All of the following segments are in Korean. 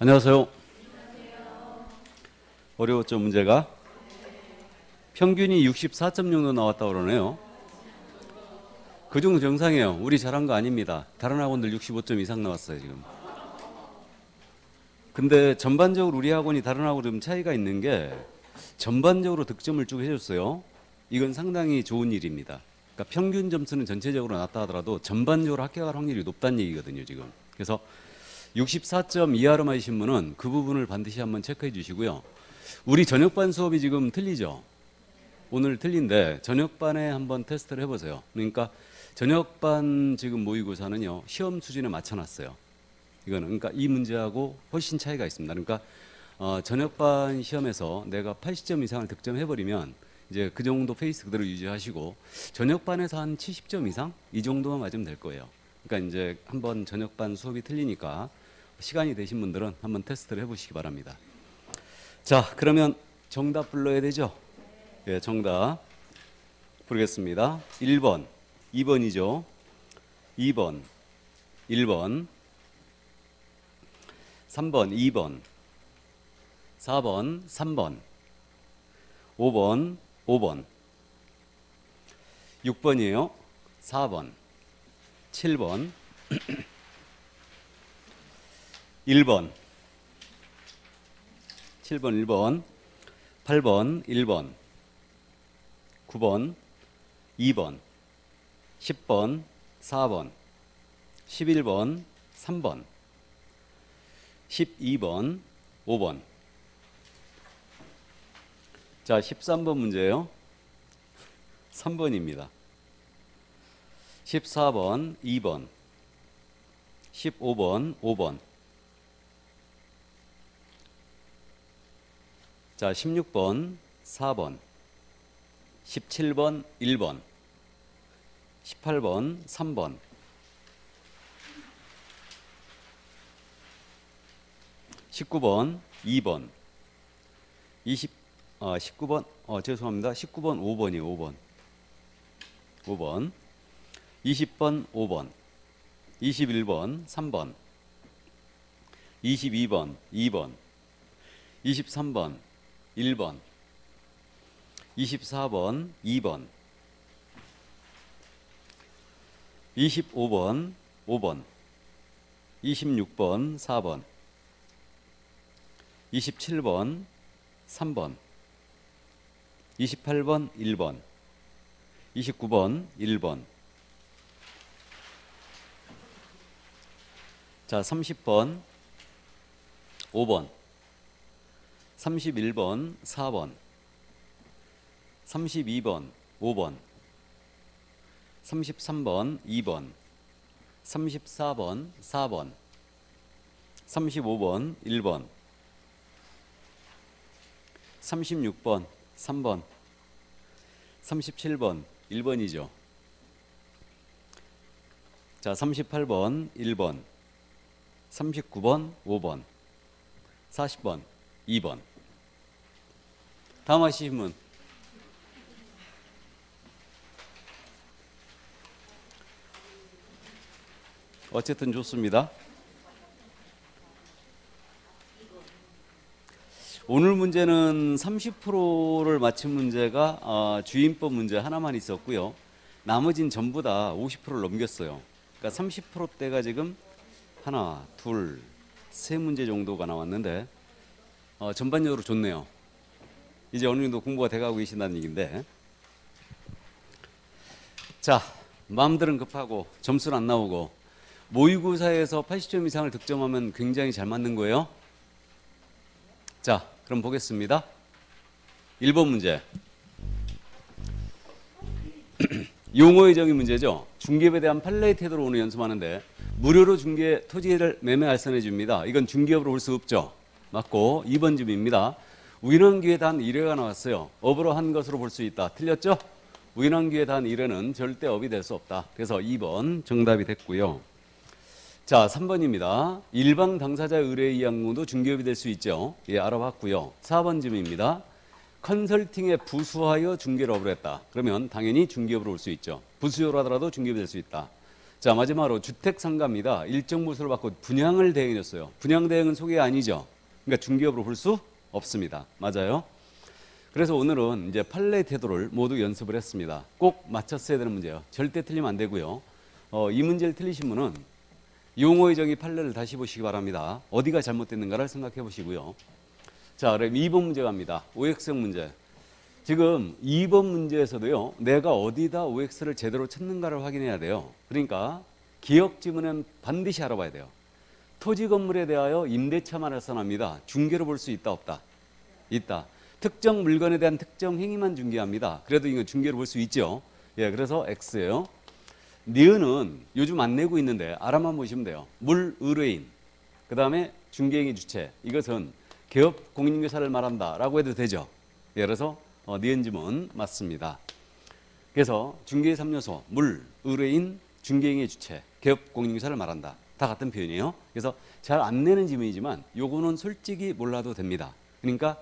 안녕하세요. 어려웠죠, 문제가? 평균이 64점 정도 나왔다고 그러네요. 그 정도 정상이에요. 우리 잘한 거 아닙니다. 다른 학원들 65점 이상 나왔어요, 지금. 근데 전반적으로 우리 학원이 다른 학원이 좀 차이가 있는 게 전반적으로 득점을 쭉 해줬어요. 이건 상당히 좋은 일입니다. 그러니까 평균 점수는 전체적으로 낮다 하더라도 전반적으로 합격할 확률이 높다는 얘기거든요, 지금. 그래서 64점 이하로만 하신 분은 그 부분을 반드시 한번 체크해 주시고요. 우리 저녁반 수업이 지금 틀리죠? 오늘 틀린데 저녁반에 한번 테스트를 해보세요. 그러니까 저녁반 지금 모의고사는요, 시험 수준에 맞춰놨어요. 이거는 그러니까 이 문제하고 훨씬 차이가 있습니다. 그러니까 저녁반 시험에서 내가 80점 이상을 득점해버리면 이제 그 정도 페이스 그대로 유지하시고 저녁반에서 한 70점 이상 이 정도만 맞으면 될 거예요. 그러니까 이제 한번 저녁반 수업이 틀리니까 시간이 되신 분들은 한번 테스트를 해보시기 바랍니다. 자, 그러면 정답 불러야 되죠? 예, 정답 부르겠습니다. 1번, 2번이죠. 2번, 1번, 3번, 2번, 4번, 3번, 5번, 5번, 6번이에요. 4번, 7번, 1번, 7번, 1번, 8번, 1번, 9번, 2번, 10번, 4번, 11번, 3번, 12번, 5번. 자, 13번 문제예요. 3번입니다. 14번, 2번, 15번, 5번. 자, 16번, 4번, 17번, 1번, 18번, 3번, 19번, 2번, 19번, 죄송합니다. 19번, 5번이에요, 5번. 5번, 20번, 5번, 21번, 3번, 22번, 2번, 23번, 1번, 24번, 2번, 25번, 5번, 26번, 4번, 27번, 3번, 28번, 1번, 29번, 1번. 자, 30번, 5번, 31번, 4번, 32번, 5번, 33번, 2번, 34번, 4번, 35번, 1번, 36번, 3번, 37번, 1번이죠. 자, 38번, 1번, 39번, 5번, 40번, 2번. 다음 하시는 분. 어쨌든 좋습니다. 오늘 문제는 30%를 맞힌 문제가 주임법 문제 하나만 있었고요. 나머진 전부 다 50%를 넘겼어요. 그러니까 30%대가 지금 하나, 둘, 세 문제 정도가 나왔는데 전반적으로 좋네요. 이제 어느 정도 공부가 돼가고 계신다는 얘기인데, 자, 마음들은 급하고 점수는 안 나오고 모의고사에서 80점 이상을 득점하면 굉장히 잘 맞는 거예요. 자, 그럼 보겠습니다. 1번 문제. 용어의 정의 문제죠. 중개업에 대한 판례의 태도로 오늘 연습하는데 무료로 중개 토지를 매매 알선해 줍니다. 이건 중개업으로 볼 수 없죠. 맞고 2번 질문입니다. 우연한 기회에 단 1회가 나왔어요. 업으로 한 것으로 볼 수 있다. 틀렸죠? 우연한 기회에 단 1회는 절대 업이 될 수 없다. 그래서 2번 정답이 됐고요. 자, 3번입니다. 일방 당사자의 의뢰에 의한 경우도 중개업이 될 수 있죠. 예, 알아봤고요. 4번 질문입니다. 컨설팅에 부수하여 중개를 업으로 했다. 그러면 당연히 중개업으로 올 수 있죠. 부수요로 하더라도 중개업이 될 수 있다. 자, 마지막으로 주택상가입니다. 일정 보수를 받고 분양을 대행해 줬어요. 분양 대행은 소개 아니죠. 그러니까 중개업으로 볼 수 없습니다. 맞아요. 그래서 오늘은 이제 판례 태도를 모두 연습을 했습니다. 꼭 맞췄어야 되는 문제예요. 절대 틀리면 안 되고요. 이 문제를 틀리신 분은 용어의 정의 판례를 다시 보시기 바랍니다. 어디가 잘못됐는가를 생각해 보시고요. 자, 그럼 2번 문제 갑니다. OX형 문제. 지금 2번 문제에서도요, 내가 어디다 OX를 제대로 찾는가를 확인해야 돼요. 그러니까 기억 지문은 반드시 알아봐야 돼요. 토지 건물에 대하여 임대차만 해산합니다. 중개로 볼 수 있다 없다? 있다. 특정 물건에 대한 특정 행위만 중개합니다. 그래도 이건 중개로 볼 수 있죠. 예, 그래서 X예요. 니은은 요즘 안 내고 있는데 알아만 보시면 돼요. 물, 의뢰인, 그 다음에 중개행위 주체. 이것은 개업 공인중개사를 말한다라고 해도 되죠. 예, 그래서 니은 지문 맞습니다. 그래서 중개의 3요소 물, 의뢰인, 중개행위 주체, 개업 공인중개사를 말한다. 다 같은 표현이에요. 그래서 잘 안 내는 지문이지만 요거는 솔직히 몰라도 됩니다. 그러니까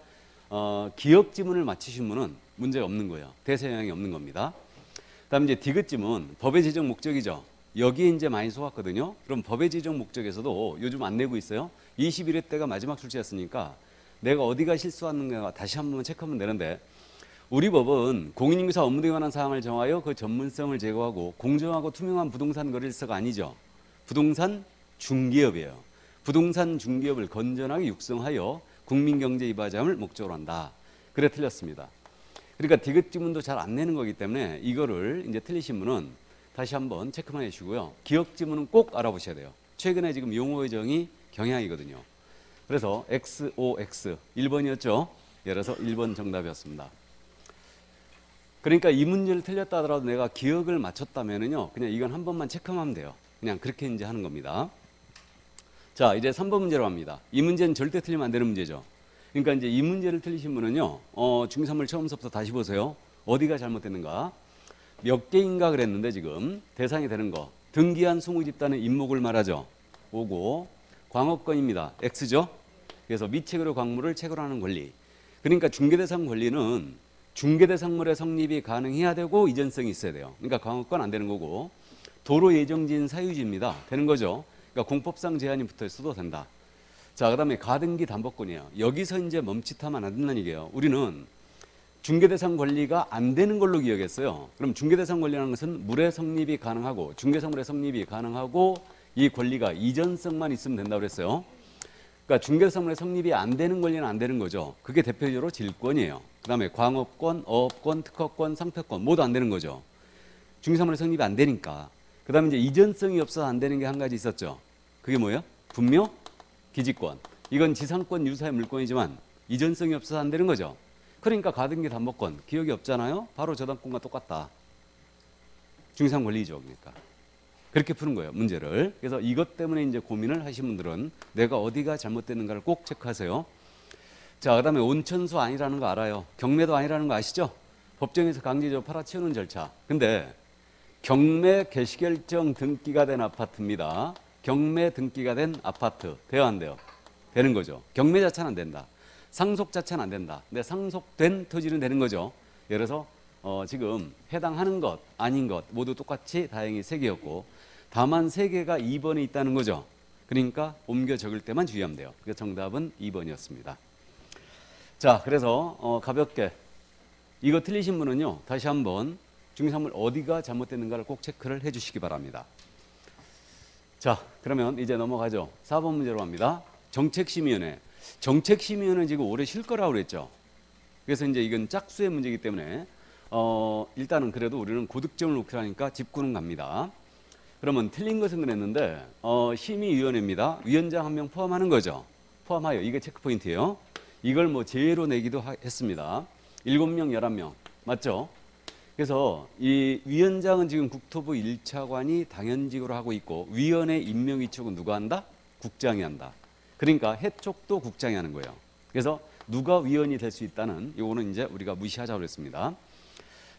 기억 지문을 맞히신 분은 문제가 없는 거예요. 대세 영향이 없는 겁니다. 다음 이제 디귿 지문 법의 지정 목적이죠. 여기에 이제 많이 속았거든요. 그럼 법의 지정 목적에서도 요즘 안 내고 있어요. 21회 때가 마지막 출제였으니까 내가 어디가 실수하는가 다시 한번 체크하면 되는데, 우리 법은 공인중개사 업무 등에 관한 사항을 정하여 그 전문성을 제거하고 공정하고 투명한 부동산 거래질서가 아니죠. 부동산 중개업이에요. 부동산 중개업을 건전하게 육성하여 국민 경제 이바지함을 목적으로 한다. 그래 틀렸습니다. 그러니까 디귿 지문도 잘 안 내는 거기 때문에 이거를 이제 틀리신 분은 다시 한번 체크만 해주시고요. 기억 지문은 꼭 알아보셔야 돼요. 최근에 지금 용어의 정의 경향이거든요. 그래서 XOX 1번이었죠. 그래서 1번 정답이었습니다. 그러니까 이 문제를 틀렸다 하더라도 내가 기억을 맞췄다면은요, 그냥 이건 한 번만 체크하면 돼요. 그냥 그렇게 이제 하는 겁니다. 자, 이제 3번 문제로 갑니다. 이 문제는 절대 틀리면 안 되는 문제죠. 그러니까 이제 이 문제를 틀리신 분은요, 중산물 처음부터 다시 보세요. 어디가 잘못됐는가? 몇 개인가 그랬는데 지금 대상이 되는 거. 등기한 소무집단의 임목을 말하죠. 오고 광업권입니다. X죠. 그래서 미체결의 광물을 체결하는 권리. 그러니까 중개대상 권리는 중개대상물의 성립이 가능해야 되고 이전성이 있어야 돼요. 그러니까 광업권 안 되는 거고, 도로 예정지인 사유지입니다. 되는 거죠. 그러니까 공법상 제한이 붙어 있어도 된다. 자, 그 다음에 가등기 담보권이에요. 여기서 이제 멈칫하면 안 된다는 얘기예요. 우리는 중개대상 권리가 안 되는 걸로 기억했어요. 그럼 중개대상 권리라는 것은 물의 성립이 가능하고 중개사물의 성립이 가능하고 이 권리가 이전성만 있으면 된다고 그랬어요. 그러니까 중개사물의 성립이 안 되는 권리는 안 되는 거죠. 그게 대표적으로 질권이에요. 그 다음에 광업권, 어업권, 특허권, 상표권 모두 안 되는 거죠. 중개사물의 성립이 안 되니까. 그 다음에 이제 이전성이 없어서 안 되는 게 한 가지 있었죠. 그게 뭐예요? 분묘 기지권. 이건 지상권 유사의 물권이지만 이전성이 없어서 안 되는 거죠. 그러니까 가등기 담보권 기억이 없잖아요. 바로 저당권과 똑같다. 중개상 권리죠. 그러니까 그렇게 푸는 거예요, 문제를. 그래서 이것 때문에 이제 고민을 하신 분들은 내가 어디가 잘못됐는가를 꼭 체크하세요. 자, 그다음에 온천수 아니라는 거 알아요. 경매도 아니라는 거 아시죠? 법정에서 강제적으로 팔아치우는 절차. 근데 경매 개시결정 등기가 된 아파트입니다. 경매 등기가 된 아파트 돼야 안 돼요? 되는 거죠. 경매 자체는 안 된다. 상속 자체는 안 된다. 근데 상속된 토지는 되는 거죠. 예를 들어서 지금 해당하는 것, 아닌 것 모두 똑같이 다행히 3개였고 다만 3개가 2번에 있다는 거죠. 그러니까 옮겨 적을 때만 주의하면 돼요. 그래서 정답은 2번이었습니다. 자, 그래서 가볍게 이거 틀리신 분은요, 다시 한번 중개사물 어디가 잘못됐는가를 꼭 체크를 해주시기 바랍니다. 자, 그러면 이제 넘어가죠. 4번 문제로 갑니다. 정책심의위원회. 정책심의위원회는 지금 올해 쉴 거라고 그랬죠. 그래서 이제 이건 짝수의 문제이기 때문에 일단은 그래도 우리는 고득점을 목표로 하니까 짚고는 갑니다. 그러면 틀린 것은 그랬는데 심의위원회입니다. 위원장 1명 포함하는 거죠. 포함하여 이게 체크포인트예요. 이걸 뭐 제외로 내기도 했습니다. 7명, 11명 맞죠? 그래서 이 위원장은 지금 국토부 1차관이 당연직으로 하고 있고 위원회 임명 위촉은 누가 한다? 국장이 한다. 그러니까 해촉도 국장이 하는 거예요. 그래서 누가 위원이 될 수 있다는 요거는 이제 우리가 무시하자고 그랬습니다.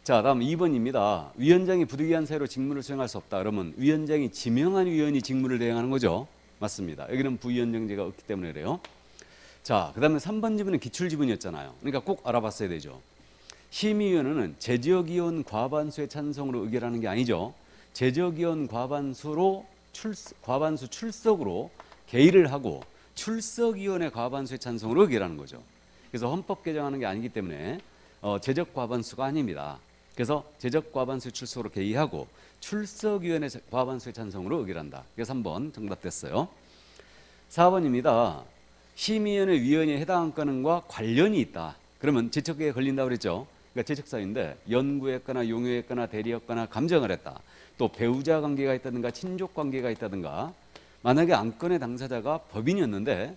자, 다음 2번입니다. 위원장이 부득이한 사유로 직무를 수행할 수 없다. 그러면 위원장이 지명한 위원이 직무를 대행하는 거죠. 맞습니다. 여기는 부위원장제가 없기 때문에 그래요. 자, 그 다음에 3번 지문은 기출지문이었잖아요. 그러니까 꼭 알아봤어야 되죠. 심의위원회는 제지역위원 과반수의 찬성으로 의결하는 게 아니죠. 제적위원 과반수 출석으로 개의를 하고 출석위원회 과반수의 찬성으로 의결하는 거죠. 그래서 헌법 개정하는 게 아니기 때문에 제적 과반수가 아닙니다. 그래서 제적 과반수 출석으로 개의하고 출석위원회 과반수의 찬성으로 의결한다. 그래서 3번 정답 됐어요. 4번입니다. 심의위원회 위원이 해당 건과 관련이 있다. 그러면 제척에 걸린다고 그랬죠. 그러니까 제척사유인데 연구했거나 용유했거나 대리했거나 감정을 했다. 또 배우자 관계가 있다든가 친족 관계가 있다든가 만약에 안건의 당사자가 법인이었는데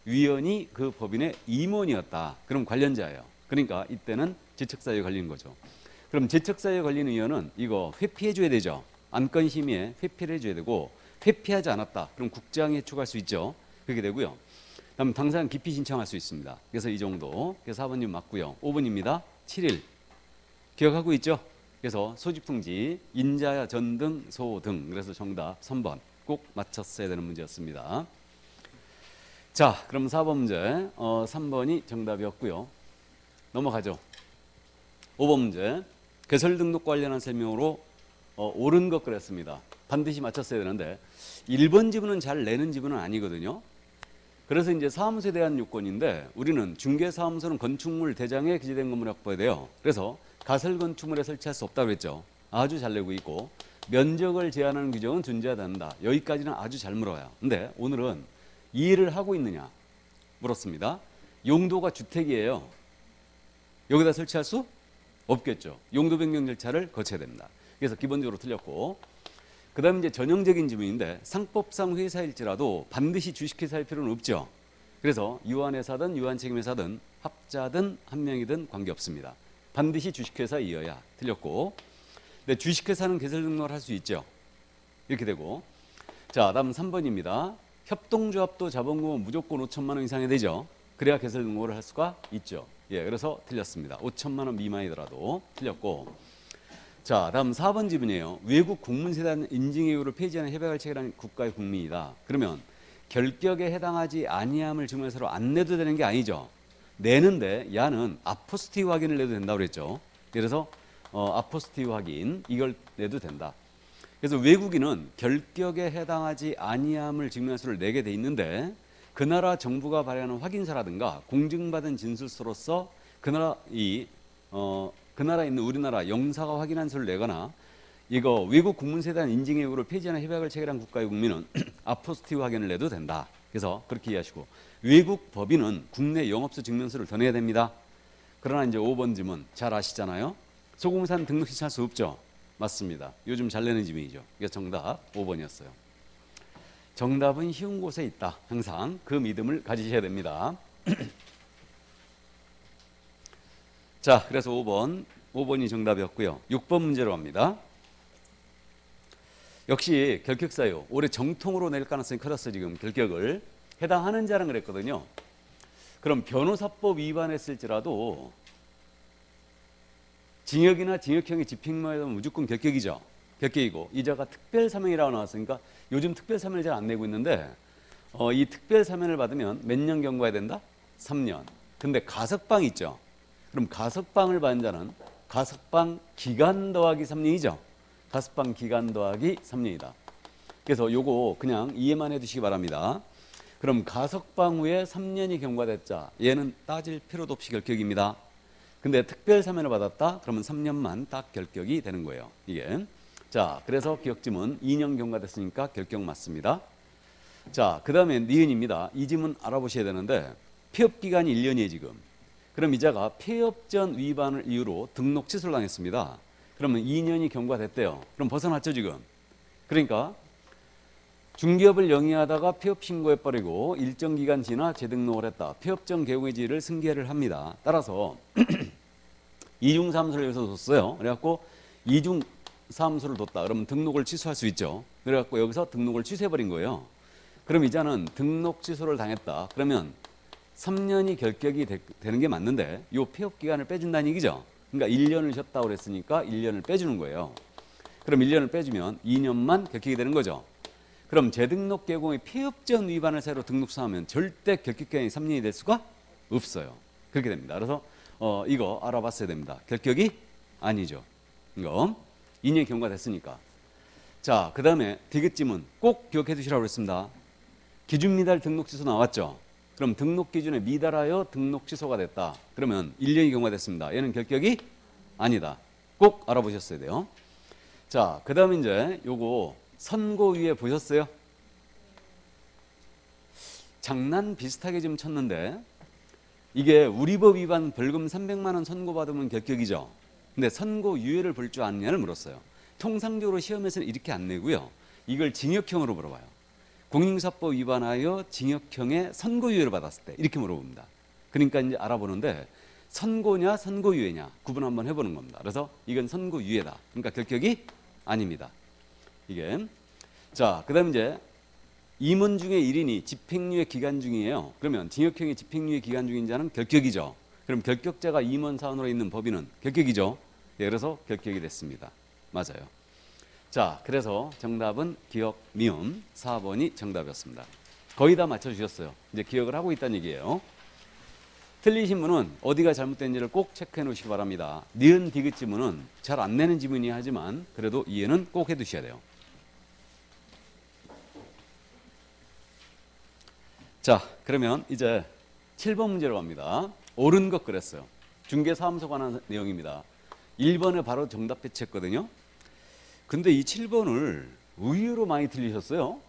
위원이 그 법인의 임원이었다. 그럼 관련자예요. 그러니까 이때는 제척사유에 걸리는 거죠. 그럼 제척사유에 걸리는 위원은 이거 회피해 줘야 되죠. 안건 심의에 회피를 해줘야 되고 회피하지 않았다. 그럼 국장에 추가할 수 있죠. 그렇게 되고요. 다음 당사자는 기피 신청할 수 있습니다. 그래서 이 정도. 그래서 4번님 맞고요. 5번입니다. 7일. 기억하고 있죠? 그래서 소집통지, 인자야 전등, 소등. 그래서 정답 3번 꼭 맞췄어야 되는 문제였습니다. 자, 그럼 4번 문제 3번이 정답이었고요. 넘어가죠. 5번 문제. 개설 등록 관련한 설명으로 옳은 것 그랬습니다. 반드시 맞췄어야 되는데 1번 지문은 잘 내는 지문은 아니거든요. 그래서 이제 사무소에 대한 요건인데 우리는 중개사무소는 건축물 대장에 기재된 건물을 확보해야 돼요. 그래서 가설 건축물에 설치할 수 없다고 그랬죠. 아주 잘 내고 있고 면적을 제한하는 규정은 존재하지 않는다. 여기까지는 아주 잘 물어요. 근데 오늘은 이해를 하고 있느냐 물었습니다. 용도가 주택이에요. 여기다 설치할 수 없겠죠. 용도 변경 절차를 거쳐야 됩니다. 그래서 기본적으로 틀렸고 그 다음에 이제 전형적인 지문인데 상법상 회사일지라도 반드시 주식회사일 필요는 없죠. 그래서 유한회사든 유한책임회사든 합자든 한 명이든 관계없습니다. 반드시 주식회사이어야 틀렸고 근데 주식회사는 개설 등록을 할 수 있죠. 이렇게 되고 자 다음 3번입니다. 협동조합도 자본금은 무조건 5천만 원 이상이 되죠. 그래야 개설 등록을 할 수가 있죠. 예, 그래서 틀렸습니다. 5천만 원 미만이더라도 틀렸고 자 다음 4번 지문이에요. 외국 공문세단 인증의무를 폐지하는 협약을 체결한 국가의 국민이다. 그러면 결격에 해당하지 아니함을 증명서로 안 내도 되는 게 아니죠. 내는데 야는 아포스티브 확인을 내도 된다고 그랬죠. 그래서 아포스티브 확인 이걸 내도 된다. 그래서 외국인은 결격에 해당하지 아니함을 증명서를 내게 돼 있는데 그 나라 정부가 발행하는 확인서라든가 공증받은 진술서로서 그 나라에 있는 우리나라 영사가 확인한 서를 내거나 이거 외국 국문세에 대한 인증의 의무를 폐지하는 협약을 체결한 국가의 국민은 아포스티브 확인을 내도 된다. 그래서 그렇게 이해하시고 외국 법인은 국내 영업소 증명서를 더 내야 됩니다. 그러나 이제 5번 지문 잘 아시잖아요. 소공사는 등록 신청할 수 없죠. 맞습니다. 요즘 잘 내는 지문이죠. 이게 정답 5번이었어요. 정답은 쉬운 곳에 있다. 항상 그 믿음을 가지셔야 됩니다. 자, 그래서 5번이 정답이었고요. 6번 문제로 갑니다. 역시 결격사유. 올해 정통으로 낼 가능성이 커졌어 지금 결격을. 해당하는 자는 그랬거든요. 그럼 변호사법 위반했을지라도 징역이나 징역형의 집행유예는 무조건 결격이죠. 결격이고 이자가 특별사면이라고 나왔으니까 요즘 특별사면을 잘 안 내고 있는데 이 특별사면을 받으면 몇 년 경과해야 된다? 3년. 근데 가석방 있죠. 그럼 가석방을 받은 자는 가석방 기간 더하기 3년이죠. 가석방 기간 더하기 3년이다. 그래서 요거 그냥 이해만 해두시기 바랍니다. 그럼 가석방 후에 3년이 경과됐자 얘는 따질 필요도 없이 결격입니다. 근데 특별사면을 받았다? 그러면 3년만 딱 결격이 되는 거예요. 이게. 자, 그래서 기억지문 2년 경과됐으니까 결격 맞습니다. 자, 그 다음에 니은입니다. 이 지문 알아보셔야 되는데 폐업기간이 1년이에요 지금. 그럼 이자가 폐업 전 위반을 이유로 등록 취소를 당했습니다. 그러면 2년이 경과됐대요. 그럼 벗어났죠 지금. 그러니까 중개업을 영위하다가 폐업 신고해버리고 일정 기간 지나 재등록을 했다. 폐업 전 개공의 지위를 승계를 합니다. 따라서 이중사무소를 여기서 뒀어요. 그래갖고 이중사무소를 뒀다. 그러면 등록을 취소할 수 있죠. 그래갖고 여기서 등록을 취소해버린 거예요. 그럼 이자는 등록 취소를 당했다. 그러면 3년이 결격이 되는 게 맞는데 요 폐업 기간을 빼준다는 얘기죠. 그러니까 1년을 쉬었다고 그랬으니까 1년을 빼주는 거예요. 그럼 1년을 빼주면 2년만 결격이 되는 거죠. 그럼 재등록 개공의 폐업 전 위반을 새로 등록사하면 절대 결격 기간이 3년이 될 수가 없어요. 그렇게 됩니다. 그래서 이거 알아봤어야 됩니다. 결격이 아니죠. 이거 2년 경과됐으니까. 자, 그 다음에 디귿지문 꼭 기억해 두시라고 그랬습니다. 기준 미달 등록 취소 나왔죠. 그럼 등록 기준에 미달하여 등록 취소가 됐다. 그러면 1년이 경과됐습니다. 얘는 결격이 아니다. 꼭 알아보셨어야 돼요. 자, 그 다음에 이제 요거 선고 위에 보셨어요? 장난 비슷하게 좀 쳤는데 이게 우리법 위반 벌금 300만 원 선고받으면 결격이죠. 근데 선고 유예를 볼 줄 아느냐를 물었어요. 통상적으로 시험에서는 이렇게 안 내고요. 이걸 징역형으로 물어봐요. 공인중개사법 위반하여 징역형의 선고유예를 받았을 때 이렇게 물어봅니다. 그러니까 이제 알아보는데 선고냐 선고유예냐 구분 한번 해보는 겁니다. 그래서 이건 선고유예다. 그러니까 결격이 아닙니다. 이게 자, 그다음 이제 임원 중에 1인이 집행유예 기간 중이에요. 그러면 징역형이 집행유예 기간 중인 자는 결격이죠. 그럼 결격자가 임원 사원으로 있는 법인은 결격이죠. 예, 그래서 결격이 됐습니다. 맞아요. 자, 그래서 정답은 기억 미음 4번이 정답이었습니다. 거의 다 맞춰주셨어요. 이제 기억을 하고 있다는 얘기예요. 틀리신 분은 어디가 잘못된지를 꼭 체크해 놓으시기 바랍니다. 니은 디귿 지문은 잘 안 내는 지문이 하지만 그래도 이해는 꼭 해두셔야 돼요. 자, 그러면 이제 7번 문제로 갑니다. 옳은 것 그랬어요. 중개사무소 관한 내용입니다. 1번에 바로 정답 배치했거든요. 근데 이 7번을 의외로 많이 틀리셨어요.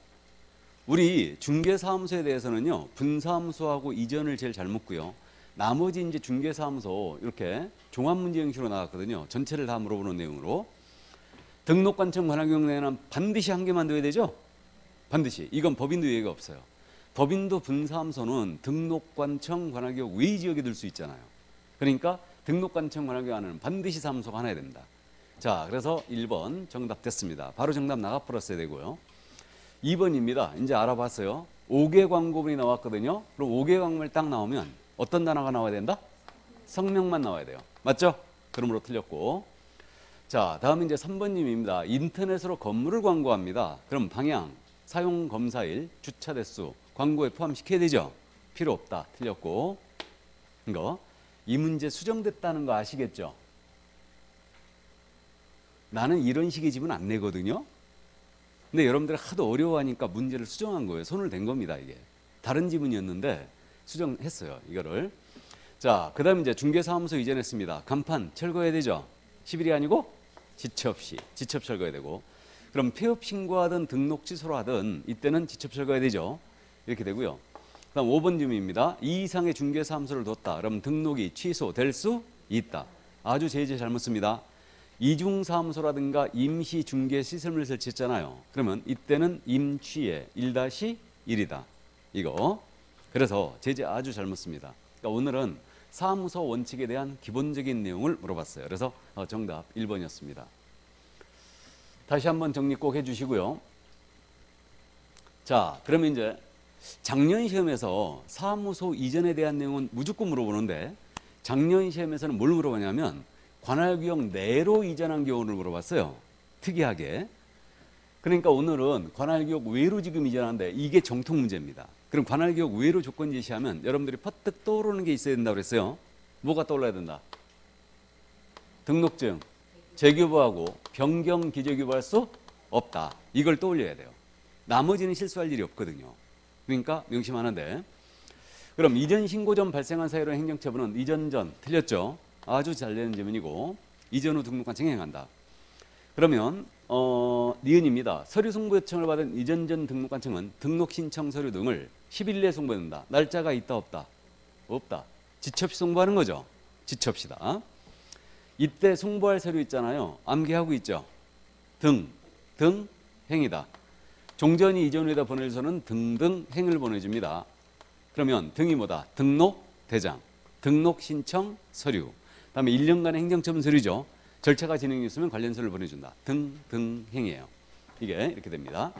우리 중개사무소에 대해서는요, 분사무소하고 이전을 제일 잘 묻고요. 나머지 이제 중개사무소 이렇게 종합문제 형식으로 나왔거든요. 전체를 다 물어보는 내용으로. 등록관청 관할구역내에는 반드시 한 개만 넣어야 되죠? 반드시. 이건 법인도 예외가 없어요. 법인도 분사무소는 등록관청 관할구역 외의 지역에 들 수 있잖아요. 그러니까 등록관청 관할구역 안에는 반드시 사무소가 하나 됩니다. 자, 그래서 1번 정답 됐습니다. 바로 정답 나가버렸어야 되고요. 2번입니다. 이제 알아봤어요. 5개 광고문이 나왔거든요. 그럼 5개 광고문이 딱 나오면 어떤 단어가 나와야 된다? 성명만 나와야 돼요. 맞죠? 그러므로 틀렸고. 자, 다음 이제 3번님입니다. 인터넷으로 건물을 광고합니다. 그럼 방향, 사용 검사일, 주차 대수, 광고에 포함시켜야 되죠? 필요 없다. 틀렸고. 이거 이 문제 수정됐다는 거 아시겠죠? 나는 이런 식의 지문 안 내거든요. 근데 여러분들이 하도 어려워하니까 문제를 수정한 거예요. 손을 댄 겁니다. 이게 다른 지문이었는데 수정했어요. 이거를. 자, 그 다음에 이제 중개사무소 이전했습니다. 간판 철거해야 되죠. 10일이 아니고 지첩시, 지첩 철거해야 되고. 그럼 폐업 신고하든 등록 취소를 하든 이때는 지첩 철거해야 되죠. 이렇게 되고요. 그 다음 5번 질문입니다. 이 이상의 중개사무소를 뒀다. 그럼 등록이 취소될 수 있다. 아주 제재 잘못 씁니다. 이중사무소라든가 임시중개시설을 설치했잖아요. 그러면 이때는 임취의 1-1이다. 이거. 그래서 제재 아주 잘못 씁니다. 그러니까 오늘은 사무소 원칙에 대한 기본적인 내용을 물어봤어요. 그래서 정답 1번이었습니다. 다시 한번 정리 꼭 해주시고요. 자, 그러면 이제 작년 시험에서 사무소 이전에 대한 내용은 무조건 물어보는데 작년 시험에서는 뭘 물어보냐면 관할구역 내로 이전한 경우를 물어봤어요. 특이하게. 그러니까 오늘은 관할구역 외로 지금 이전하는데 이게 정통 문제입니다. 그럼 관할구역 외로 조건 제시하면 여러분들이 퍼뜩 떠오르는 게 있어야 된다고 그랬어요. 뭐가 떠올라야 된다? 등록증, 재교부하고 변경 기재교부할 수 없다. 이걸 떠올려야 돼요. 나머지는 실수할 일이 없거든요. 그러니까 명심하는데 그럼 이전 신고 전 발생한 사유로 행정처분은 이전 전 틀렸죠? 아주 잘 되는 질문이고 이전 후 등록관청 행한다. 그러면 니은입니다. 서류 송부 요청을 받은 이전 전 등록관청은 등록 신청 서류 등을 10일 내에 송부한다. 날짜가 있다 없다? 없다. 지첩시 송부하는 거죠. 지첩시다. 이때 송부할 서류 있잖아요. 암기하고 있죠. 등 행이다. 종전이 이전 후에다 보내줘서는 등등 행을 보내줍니다. 그러면 등이 뭐다? 등록 대장, 등록 신청 서류. 다음에 1년간의 행정처분 서류죠. 절차가 진행됐으면 관련 서류를 보내준다. 등 행이에요. 이게 이렇게 됩니다.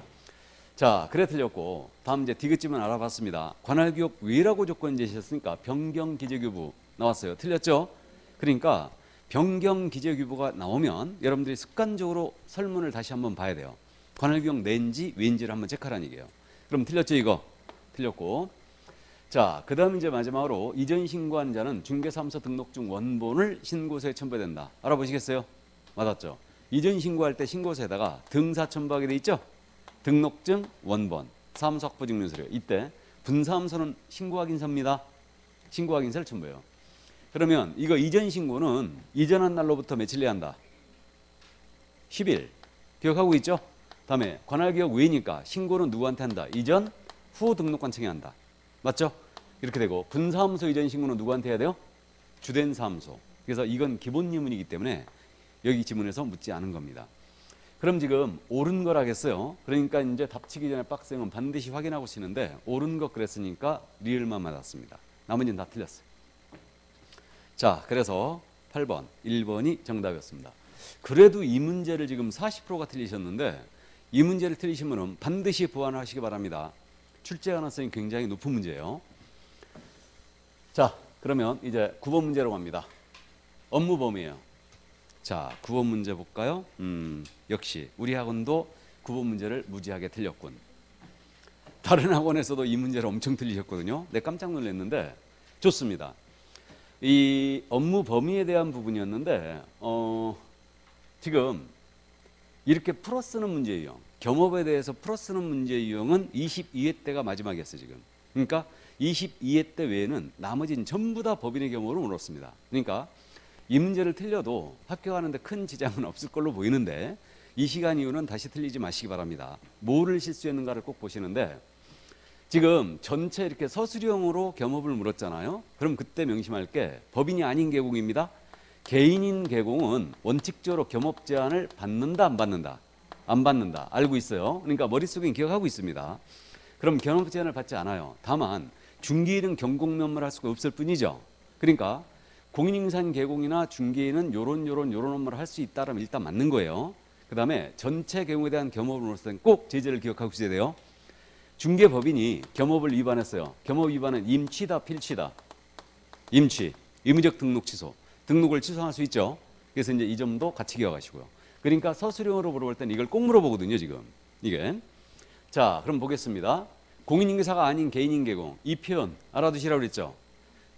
자, 그래 틀렸고 다음 이제 디귿집은 알아봤습니다. 관할구역 외라고 조건 제시했으니까 변경 기재교부 나왔어요. 틀렸죠? 그러니까 변경 기재교부가 나오면 여러분들이 습관적으로 설문을 다시 한번 봐야 돼요. 관할구역 내인지 외인지를 한번 체크하라는 얘기예요. 그럼 틀렸죠 이거? 틀렸고. 자, 그 다음 이제 마지막으로 이전 신고한 자는 중개사무소 등록증 원본을 신고서에 첨부해야 된다. 알아보시겠어요? 맞았죠? 이전 신고할 때 신고서에다가 등사첨부하게 돼 있죠. 등록증, 원본, 사무소 확보 증명서류. 이때 분사함소는 신고확인서입니다. 신고확인서를 첨부해요. 그러면 이거 이전 신고는 이전한 날로부터 며칠 내야 한다? 10일. 기억하고 있죠? 다음에 관할기억 외니까 신고는 누구한테 한다? 이전, 후 등록관청에 한다. 맞죠? 이렇게 되고 분사함소 이전 신고는 누구한테 해야 돼요? 주된 사무소. 그래서 이건 기본 예문이기 때문에 여기 지문에서 묻지 않은 겁니다. 그럼 지금 옳은 거라겠어요. 그러니까 이제 답치기 전에 박스형은 반드시 확인하고 치는데 옳은 것 그랬으니까 리을만 맞았습니다. 나머지는 다 틀렸어요. 자, 그래서 8번, 1번이 정답이었습니다. 그래도 이 문제를 지금 40%가 틀리셨는데 이 문제를 틀리시면 반드시 보완하시기 바랍니다. 출제 가능성이 굉장히 높은 문제예요. 자, 그러면 이제 9번 문제로 갑니다. 업무 범위예요. 자, 9번 문제 볼까요? 역시 우리 학원도 9번 문제를 무지하게 틀렸군. 다른 학원에서도 이 문제를 엄청 틀리셨거든요. 내가 깜짝 놀랐는데 좋습니다. 이 업무 범위에 대한 부분이었는데 지금 이렇게 풀어쓰는 문제 유형, 겸업에 대해서 풀어쓰는 문제 유형은 22회 때가 마지막이었어요. 지금. 그러니까 22회 때 외에는 나머지는 전부 다 법인의 겸업으로 물었습니다. 그러니까 이 문제를 틀려도 합격하는데 큰 지장은 없을 걸로 보이는데 이 시간 이후는 다시 틀리지 마시기 바랍니다. 뭐를 실수했는가를 꼭 보시는데 지금 전체 이렇게 서술형으로 겸업을 물었잖아요. 그럼 그때 명심할 게 법인이 아닌 계공입니다. 개인인 계공은 원칙적으로 겸업 제한을 받는다 안 받는다? 안 받는다. 알고 있어요. 그러니까 머릿속엔 기억하고 있습니다. 그럼 겸업 제한을 받지 않아요. 다만 중개인은 경공면모를 할 수가 없을 뿐이죠. 그러니까 공인인산 계공이나 중개인은 요런 업무를 할 수 있다라면 일단 맞는 거예요. 그 다음에 전체 계공에 대한 겸업을 물었을 때는 꼭 제재를 기억하고 있어야 돼요. 중개법인이 겸업을 위반했어요. 겸업 위반은 임취다 필취다? 임취, 의무적 등록 취소. 등록을 취소할 수 있죠. 그래서 이제 이 점도 같이 기억하시고요. 그러니까 서술형으로 물어볼 때는 이걸 꼭 물어보거든요. 지금 이게. 자, 그럼 보겠습니다. 공인인계사가 아닌 개인인계공. 이 표현 알아두시라고 그랬죠.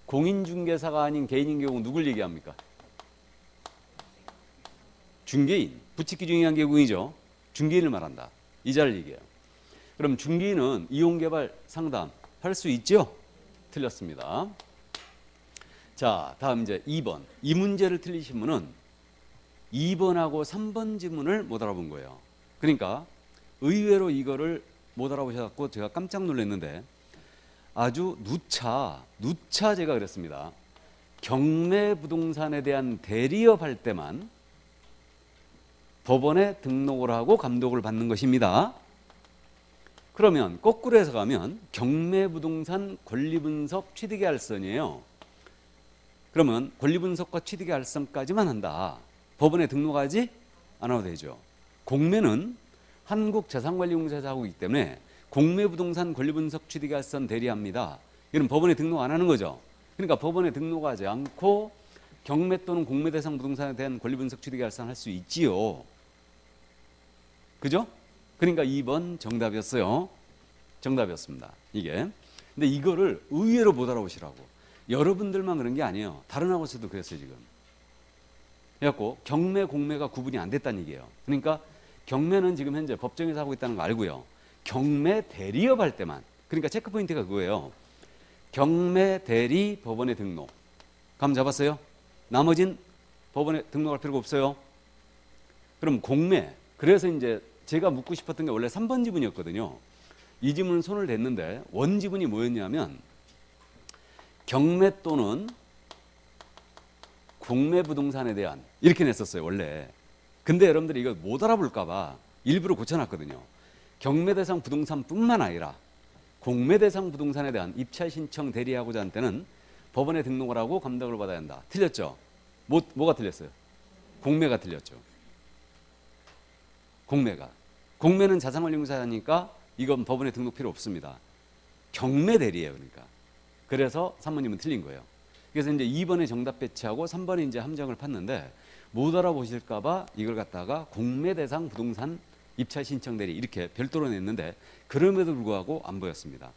공인중개사가 아닌 개인인계공 누굴 얘기합니까? 중개인. 부칙기 중요한 계공이죠. 중개인을 말한다. 이자를 얘기해요. 그럼 중개인은 이용개발 상담 할 수 있죠? 틀렸습니다. 자, 다음 이제 2번. 이 문제를 틀리신 분은 2번하고 3번 지문을 못 알아본 거예요. 그러니까 의외로 이거를 못 알아보셔서 제가 깜짝 놀랐는데 아주 누차 제가 그랬습니다. 경매 부동산에 대한 대리업 할 때만 법원에 등록을 하고 감독을 받는 것입니다. 그러면 거꾸로 해서 가면 경매 부동산 권리분석 취득계약서이에요. 그러면 권리분석과 취득계약서까지만 한다. 법원에 등록하지 않아도 되죠. 공매는 한국재산관리공사에서 하고 있기 때문에 공매부동산 권리분석 취득계약서 대리합니다. 이런 법원에 등록 안 하는 거죠. 그러니까 법원에 등록하지 않고 경매 또는 공매 대상 부동산에 대한 권리분석 취득계약서 할 수 있지요. 그죠? 그러니까 2번 정답이었어요. 정답이었습니다. 이게. 근데 이거를 의외로 못 알아보시라고. 여러분들만 그런 게 아니에요. 다른 학원에서도 그랬어요, 지금. 그래갖고 경매, 공매가 구분이 안 됐다는 얘기예요. 그러니까 경매는 지금 현재 법정에서 하고 있다는 거 알고요. 경매 대리업 할 때만. 그러니까 체크포인트가 그거예요. 경매 대리 법원에 등록. 감 잡았어요? 나머진 법원에 등록할 필요가 없어요. 그럼 공매. 그래서 이제 제가 묻고 싶었던 게 원래 3번 지문이었거든요. 이 지문은 손을 댔는데 원 지문이 뭐였냐면 경매 또는 공매 부동산에 대한 이렇게 냈었어요, 원래. 근데 여러분들이 이거 못 알아볼까 봐 일부러 고쳐놨거든요. 경매 대상 부동산뿐만 아니라 공매 대상 부동산에 대한 입찰 신청 대리하고자 한 때는 법원에 등록을 하고 감독을 받아야 한다. 틀렸죠? 뭐가 틀렸어요? 공매가 틀렸죠. 공매가. 공매는 자산관리공사니까 이건 법원에 등록 필요 없습니다. 경매 대리예요, 그러니까. 그래서 3번님은 틀린 거예요. 그래서 이제 2번에 정답 배치하고 3번에 이제 함정을 팠는데 못 알아보실까봐 이걸 갖다가 공매 대상 부동산 입찰 신청 대리 이렇게 별도로 냈는데 그럼에도 불구하고 안 보였습니다.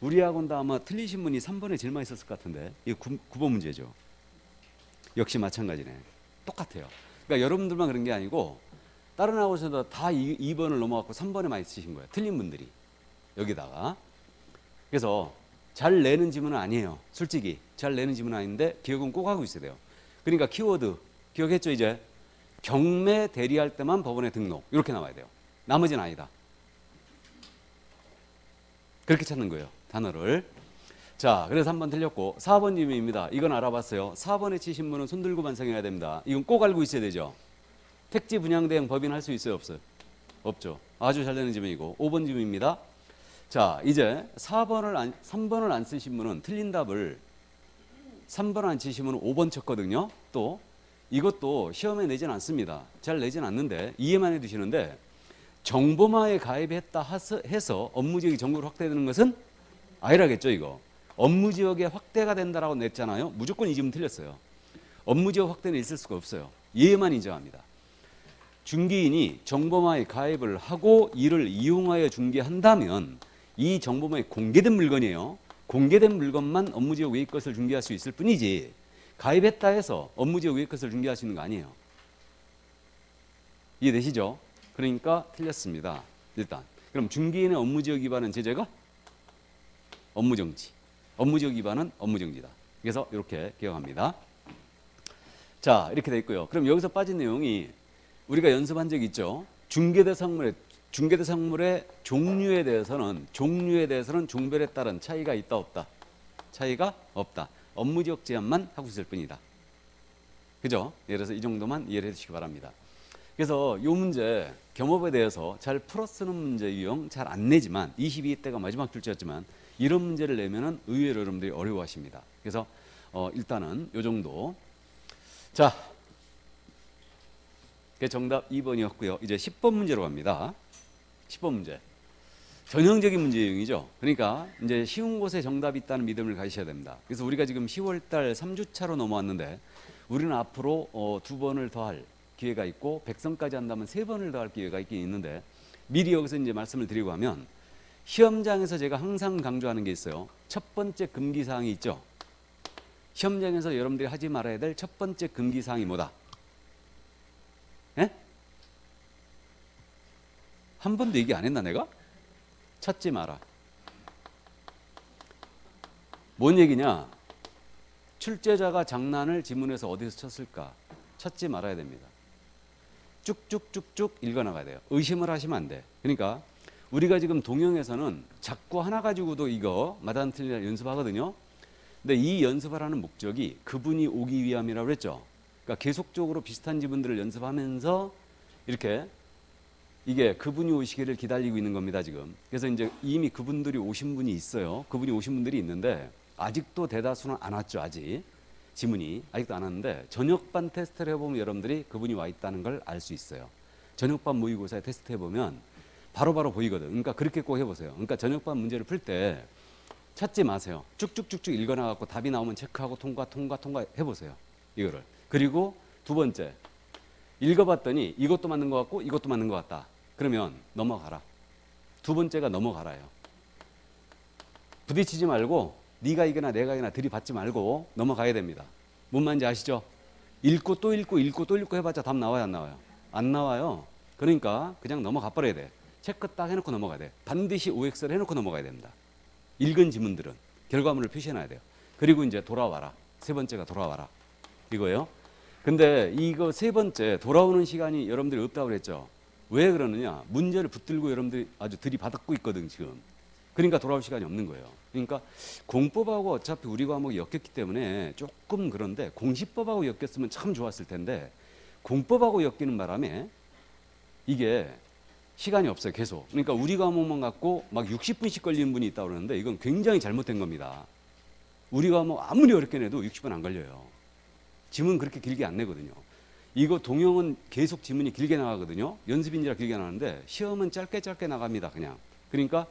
우리 학원도 아마 틀리신 분이 3번에 제일 많이 있었을 것 같은데 이거 9번 문제죠. 역시 마찬가지네. 똑같아요. 그러니까 여러분들만 그런 게 아니고 다른 학원에서 다 2번을 넘어갔고 3번에 많이 쓰신 거예요. 틀린 분들이. 여기다가. 그래서 잘 내는 지문은 아니에요. 솔직히 잘 내는 지문은 아닌데 기억은 꼭 하고 있어야 돼요. 그러니까 키워드 기억했죠 이제? 경매 대리할 때만 법원에 등록 이렇게 나와야 돼요. 나머지는 아니다. 그렇게 찾는 거예요. 단어를. 자, 그래서 3번 틀렸고 4번 질문입니다. 이건 알아봤어요. 4번에 치신 분은 손 들고 반성해야 됩니다. 이건 꼭 알고 있어야 되죠. 택지 분양 대행 법인 할 수 있어요? 없어요? 없죠. 아주 잘 되는 질문이고 5번 질문입니다. 자, 이제 3번을 안 쓰신 분은 틀린 답을 3번 안 치신 분은 5번 쳤거든요. 또 이것도 시험에 내진 않습니다. 잘 내진 않는데 이해만 해두시는데 정보마에 가입했다 해서 업무지역이 전국으로 확대되는 것은 아니라겠죠. 이거 업무지역에 확대가 된다라고 냈잖아요. 무조건 이 질문 틀렸어요. 업무지역 확대는 있을 수가 없어요. 이해만 인정합니다. 중개인이 정보마에 가입을 하고 이를 이용하여 중개한다면 이 정보마에 공개된 물건이에요. 공개된 물건만 업무지역 외의 것을 중개할 수 있을 뿐이지 가입했다 해서 업무지역 외의 것을 중개할 수 있는 거 아니에요. 이해되시죠? 그러니까 틀렸습니다. 일단 그럼 중개인의 업무지역 위반은 제재가 업무정지, 업무지역 위반은 업무정지다. 그래서 이렇게 기억합니다. 자, 이렇게 돼 있고요. 그럼 여기서 빠진 내용이 우리가 연습한 적 있죠. 중개대상물의 종류에 대해서는 종별에 따른 차이가 있다 없다. 차이가 없다. 업무지역 제한만 하고 있을 뿐이다. 그죠? 그래서 이 정도만 이해를 해주시기 바랍니다. 그래서 이 문제 겸업에 대해서 잘 풀어 쓰는 문제 유형 잘 안 내지만 22때가 마지막 출제였지만 이런 문제를 내면은 의외로 여러분들이 어려워하십니다. 그래서 일단은 이 정도. 자, 정답 2번이었고요. 이제 10번 문제로 갑니다. 10번 문제. 전형적인 문제 유형이죠. 그러니까 이제 쉬운 곳에 정답이 있다는 믿음을 가지셔야 됩니다. 그래서 우리가 지금 10월달 3주차로 넘어왔는데 우리는 앞으로 2번을 더 할 기회가 있고 100선까지 한다면 3번을 더 할 기회가 있긴 있는데 미리 여기서 이제 말씀을 드리고 하면 시험장에서 제가 항상 강조하는 게 있어요. 첫 번째 금기사항이 있죠. 시험장에서 여러분들이 하지 말아야 될 첫 번째 금기사항이 뭐다? 예? 한 번도 얘기 안 했나 내가? 찾지 마라. 뭔 얘기냐? 출제자가 장난을 지문에서 어디서 쳤을까? 찾지 말아야 됩니다. 쭉쭉쭉쭉 읽어나가야 돼요. 의심을 하시면 안 돼. 그러니까 우리가 지금 동영에서는 자꾸 하나 가지고도 이거 마다한 틀리나 연습하거든요. 근데 이 연습을 하는 목적이 그분이 오기 위함이라고 그랬죠. 그러니까 계속적으로 비슷한 지문들을 연습하면서 이렇게 이게 그분이 오시기를 기다리고 있는 겁니다, 지금. 그래서 이제 이미 그분들이 오신 분이 있어요. 그분이 오신 분들이 있는데 아직도 대다수는 안 왔죠, 아직. 지문이 아직도 안 왔는데 저녁반 테스트를 해보면 여러분들이 그분이 와 있다는 걸 알 수 있어요. 저녁반 모의고사에 테스트 해보면 바로바로 보이거든. 그러니까 그렇게 꼭 해보세요. 그러니까 저녁반 문제를 풀 때 찾지 마세요. 쭉쭉쭉쭉 읽어나가고 답이 나오면 체크하고 통과 해보세요. 이거를. 그리고 두 번째, 읽어봤더니 이것도 맞는 것 같고 이것도 맞는 것 같다. 그러면 넘어가라. 두 번째가 넘어가라요. 부딪히지 말고 네가 이거나 내가 이거나 들이받지 말고 넘어가야 됩니다. 뭔 말인지 아시죠? 읽고 또 읽고 해봤자 답 나와요, 안 나와요? 안 나와요. 그러니까 그냥 넘어가 버려야 돼. 체크 딱 해놓고 넘어가야 돼. 반드시 OX를 해놓고 넘어가야 됩니다. 읽은 지문들은 결과물을 표시해놔야 돼요. 그리고 이제 돌아와라. 세 번째가 돌아와라. 이거예요. 근데 이거 세 번째 돌아오는 시간이 여러분들이 없다고 그랬죠. 왜 그러느냐? 문제를 붙들고 여러분들이 아주 들이받고 있거든 지금. 그러니까 돌아올 시간이 없는 거예요. 그러니까 공법하고 어차피 우리 과목이 엮였기 때문에 조금 그런데 공시법하고 엮였으면 참 좋았을 텐데 공법하고 엮이는 바람에 이게 시간이 없어요. 계속. 그러니까 우리 과목만 갖고 막 60분씩 걸리는 분이 있다고 그러는데 이건 굉장히 잘못된 겁니다. 우리 과목 아무리 어렵게 내도 60분 안 걸려요. 지문 그렇게 길게 안 내거든요. 이거 동영은 계속 지문이 길게 나가거든요. 연습인지라 길게 나가는데 시험은 짧게 나갑니다. 그냥. 그러니까